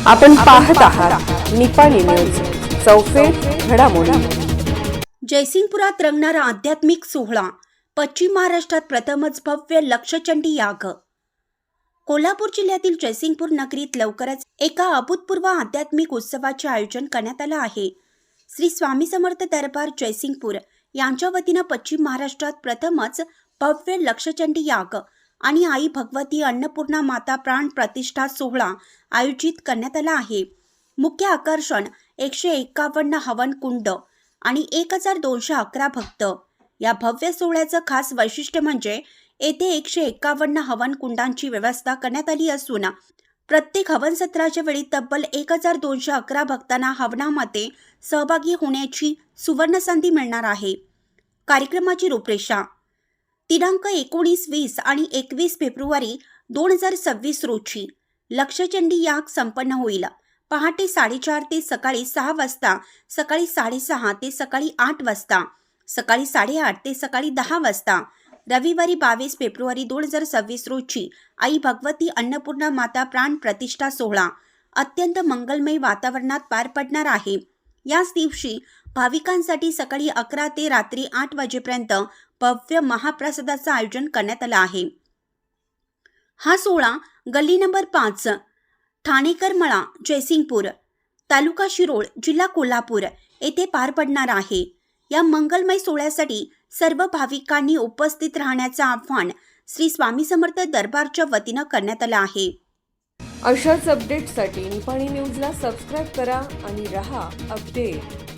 आपण पाहत आहात निपाणी न्यूज, चौफेर घडामोडी। जयसिंगपुरात रंगणारा आध्यात्मिक सोहळा, पश्चिम महाराष्ट्रात प्रथमच भव्य लक्षचंडी याग। कोल्हापूर जिल्ह्यातील जयसिंगपूर नगरीत लवकरच एका अभूतपूर्व आध्यात्मिक उत्सवाचे आयोजन करण्यात आले आहे। श्री स्वामी समर्थ दरबार जयसिंगपूर यांच्या वतीने पश्चिम महाराष्ट्रात प्रथमच भव्य लक्षचंडी याग आणि आई भगवती अन्नपूर्णा माता प्राण प्रतिष्ठा सोहळा आयोजित करण्यात आला आहे। मुख्य आकर्षण 151 हवन कुंड आणि 1211 भक्त। या भव्य सोहळ्याचं खास वैशिष्ट्य म्हणजे येथे 151 हवन कुंडांची व्यवस्था करण्यात आली असून प्रत्येक हवन सत्राच्या वेळी तब्बल 1211 भक्तांना हवनामध्ये सहभागी होण्याची सुवर्ण संधी मिळणार आहे। कार्यक्रमाची रूपरेषा दिनांक 19, 20 आणि 21 फेब्रुवारी 2026 रोजी लक्षचंडी याग संपन्न होईल। पहाटे 4:30 ते सकाळी 6 वाजता, सकाळी 6:30 ते सकाळी 8 वाजता, सकाळी 8:30 ते सकाळी 10 वाजता। रविवारी 22 फेब्रुवारी 2026 रोजी आई भगवती अन्नपूर्णा माता प्राण प्रतिष्ठा सोहळा अत्यंत मंगलमय वातावरणात पार पडणार आहे। याच दिवशी भाविकांसाठी सकाळी 11 ते रात्री 8 वाजेपर्यंत भव्य महाप्रसादाचं आयोजन करण्यात आलं आहे। हा सोहळा गल्ली नंबर 5, ठाणेकर मळा, जयसिंगपूर, तालुका शिरोळ, जिल्हा कोल्हापूर येथे पार पडणार आहे। या मंगलमय सोहळ्यासाठी सर्व भाविकांनी उपस्थित राहण्याचं आवाहन श्री स्वामी समर्थ दरबारच्या वतीनं करण्यात आलं आहे। अशाच अपडेट्ससाठी निपाणी न्यूजला सबस्क्राईब करा आणि रहा अपडेट।